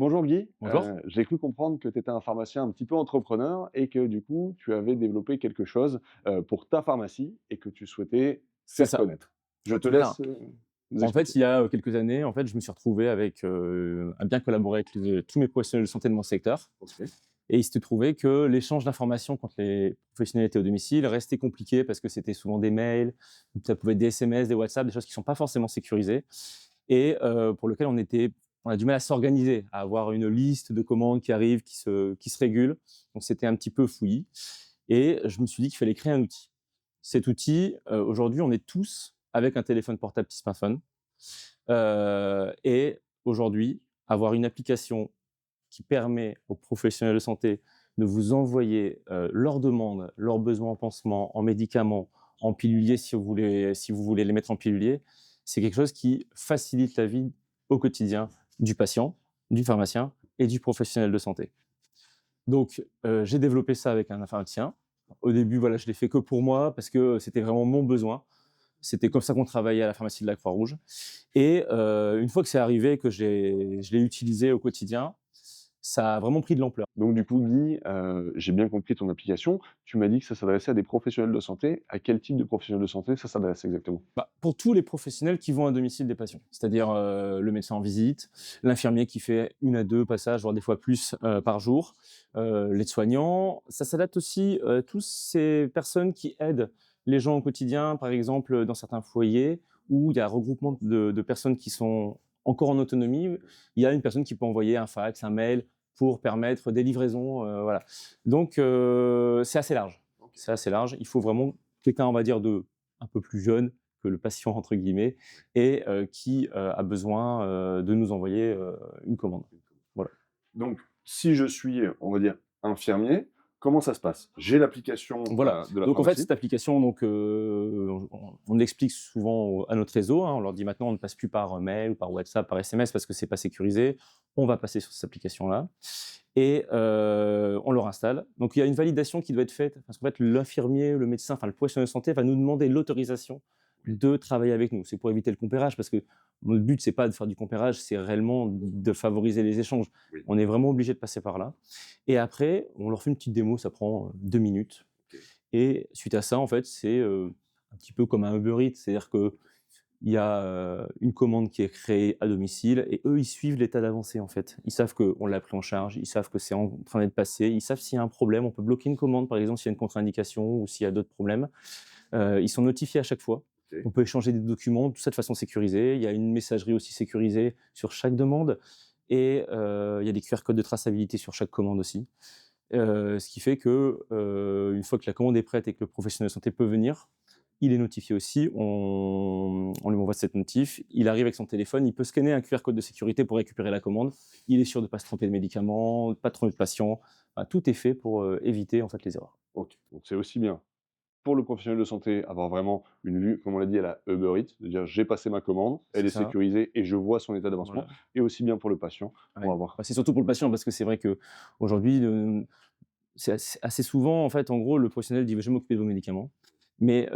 Bonjour Guy, Bonjour. j'ai cru comprendre que tu étais un pharmacien un petit peu entrepreneur et que du coup, tu avais développé quelque chose, pour ta pharmacie et que tu souhaitais C'est faire ça, connaître. Je te c'est ça. laisse, nous En fait, expliquer. il y a, quelques années, en fait, je me suis retrouvé avec, à bien collaborer avec tous mes professionnels de santé de mon secteur OK. et il s'était trouvé que l'échange d'informations quand les professionnels étaient au domicile restait compliqué parce que c'était souvent des mails, ou ça pouvait être des SMS, des WhatsApp, des choses qui ne sont pas forcément sécurisées et pour lequel on a du mal à s'organiser, à avoir une liste de commandes qui arrivent, qui se régulent. Donc c'était un petit peu fouillis et je me suis dit qu'il fallait créer un outil. Cet outil, aujourd'hui, on est tous avec un téléphone portable petit smartphone. Et aujourd'hui, avoir une application qui permet aux professionnels de santé de vous envoyer, leurs demandes, leurs besoins en pansement, en médicaments, en piluliers si vous voulez les mettre en pilulier, c'est quelque chose qui facilite la vie au quotidien du patient, du pharmacien et du professionnel de santé. Donc, j'ai développé ça avec un informaticien. Au début, voilà, je l'ai fait que pour moi parce que c'était vraiment mon besoin. C'était comme ça qu'on travaillait à la pharmacie de la Croix-Rouge et une fois que c'est arrivé, que je l'ai utilisé au quotidien, ça a vraiment pris de l'ampleur. Donc du coup Guy, j'ai bien compris ton application. Tu m'as dit que ça s'adressait à des professionnels de santé. À quel type de professionnels de santé ça s'adresse exactement? Bah, pour tous les professionnels qui vont à domicile des patients, c'est-à-dire, le médecin en visite, l'infirmier qui fait 1 à 2 passages, voire des fois plus, par jour, l'aide-soignant. Ça s'adapte aussi, tous ces personnes qui aident les gens au quotidien, par exemple, dans certains foyers où il y a regroupement de personnes qui sont encore en autonomie. Il y a une personne qui peut envoyer un fax, un mail pour permettre des livraisons, voilà. Donc c'est assez large. OK. C'est assez large. Il faut vraiment quelqu'un, on va dire, de un peu plus jeune que le patient entre guillemets et qui, a besoin, de nous envoyer, une commande. Voilà. Donc si je suis, on va dire, infirmier, comment ça se passe? J'ai l'application, Voilà. de la Donc en fait, pharmacie. cette application donc, on l'explique souvent à notre réseau, hein. On leur dit: «Maintenant, on ne passe plus par, mail ou par WhatsApp, par SMS parce que c'est pas sécurisé. On va passer sur cette application-là» et on leur installe. Donc il y a une validation qui doit être faite parce qu'en fait, l'infirmier, le médecin, enfin le professionnel de santé va nous demander l'autorisation de travailler avec nous. C'est pour éviter le compérage parce que notre but, c'est pas de faire du compérage, c'est réellement de favoriser les échanges. Oui. On est vraiment obligé de passer par là et après, on leur fait une petite démo, ça prend, 2 minutes OK. et suite à ça, en fait, c'est, un petit peu comme un Uber Eats, c'est-à-dire qu'il y a, une commande qui est créée à domicile et eux, ils suivent l'état d'avancée, en fait. Ils savent qu'on l'a pris en charge, ils savent que c'est en train d'être passé, ils savent s'il y a un problème. On peut bloquer une commande, par exemple, s'il y a une contre-indication ou s'il y a d'autres problèmes. Ils sont notifiés à chaque fois. OK. On peut échanger des documents, tout ça de façon sécurisée. Il y a une messagerie aussi sécurisée sur chaque demande et il y a des QR codes de traçabilité sur chaque commande aussi. Ce qui fait que, une fois que la commande est prête et que le professionnel de santé peut venir, il est notifié aussi. On lui envoie cette notif. Il arrive avec son téléphone, il peut scanner un QR code de sécurité pour récupérer la commande. Il est sûr de ne pas se tromper de médicament, pas de tromper de patient. Enfin, tout est fait pour, éviter en fait les erreurs. OK. Donc c'est aussi bien pour le professionnel de santé, avoir vraiment une vue, comme on l'a dit, à la Uber Eats, de dire: «J'ai passé ma commande, elle C'est est ça, sécurisée et je vois son état d'avancement», voilà. et aussi bien pour le patient, pour Ouais. avoir Bah, c'est surtout pour le patient parce que c'est vrai qu'aujourd'hui, c'est assez souvent, en fait, en gros, le professionnel dit: «Je vais m'occuper de vos médicaments», mais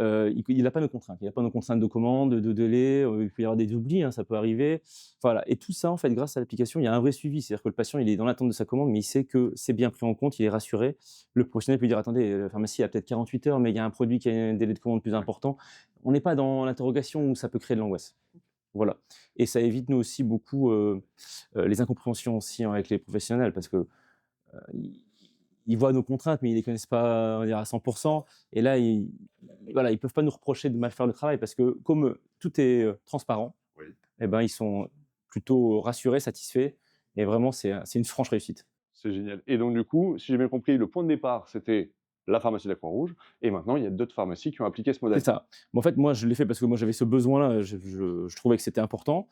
il n'a pas nos contraintes. Il n'a pas nos contraintes de commande, de délai, il peut y avoir des oublis, hein, ça peut arriver. Voilà et tout ça, en fait, grâce à l'application, il y a un vrai suivi. C'est-à-dire que le patient, il est dans l'attente de sa commande, mais il sait que c'est bien pris en compte, il est rassuré. Le professionnel peut dire: «Attendez, la pharmacie a peut-être 48 heures, mais il y a un produit qui a un délai de commande plus important». On n'est pas dans l'interrogation où ça peut créer de l'angoisse. Voilà et ça évite, nous aussi, beaucoup, les incompréhensions aussi, hein, avec les professionnels parce que ils ils voient nos contraintes, mais ils les connaissent pas, on va dire à 100 et là, voilà, ils peuvent pas nous reprocher de mal faire le travail parce que comme, tout est, transparent oui, et ben, ils sont plutôt rassurés, satisfaits et vraiment c'est une franche réussite. c'est génial. Et donc du coup, si j'ai bien compris, le point de départ, c'était la pharmacie de la Croix-Rouge, et maintenant il y a d'autres pharmacies qui ont appliqué ce C'est modèle? ça. Mais en fait, moi, je l'ai fait parce que moi, j'avais ce besoin-là, je trouvais que c'était important.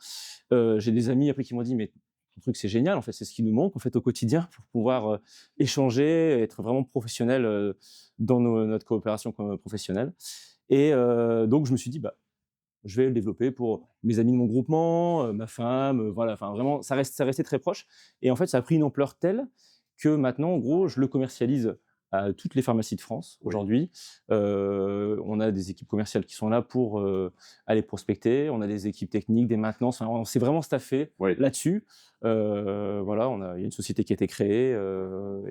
J'ai des amis après qui m'ont dit: «Mais ton truc, c'est génial, en fait, c'est ce qui nous manque, en fait, au quotidien pour pouvoir, échanger, être vraiment professionnel, dans notre coopération professionnelle» et donc je me suis dit: «Bah, je vais le développer pour mes amis de mon groupement, ma femme, voilà, enfin vraiment ça restait très proche et en fait, ça a pris une ampleur telle que maintenant, en gros, je le commercialise à toutes les pharmacies de France Oui. aujourd'hui. On a des équipes commerciales qui sont là pour aller prospecter. On a des équipes techniques, des maintenances. Enfin, on s'est vraiment staffé Oui. là-dessus. Voilà, il y a une société qui a été créée D'une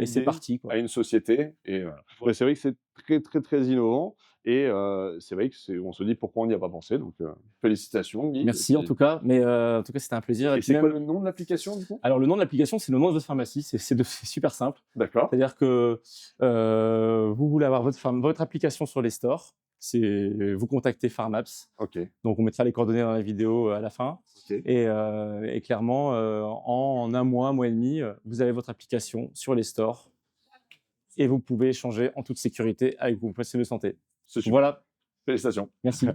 et c'est idée parti, quoi. à une société et voilà. Ouais, c'est vrai que c'est très, très, très innovant et c'est vrai que on se dit: «Pourquoi on n'y a pas pensé?» donc félicitations Guy et Merci en tout puis cas, mais en tout cas, c'était un plaisir. Et et puis c'est quoi même, le nom de l'application du coup? alors le nom de l'application, c'est le nom de votre pharmacie. C'est super simple. D'accord, C'est-à-dire que vous voulez avoir votre application sur les stores. Vous contactez Pharmaps. OK, Donc, on mettra les coordonnées dans la vidéo à la fin. OK. Et clairement, en un mois et demi, vous avez votre application sur les stores et vous pouvez échanger en toute sécurité avec vos professionnels de santé. C'est super. Voilà, Félicitations. merci.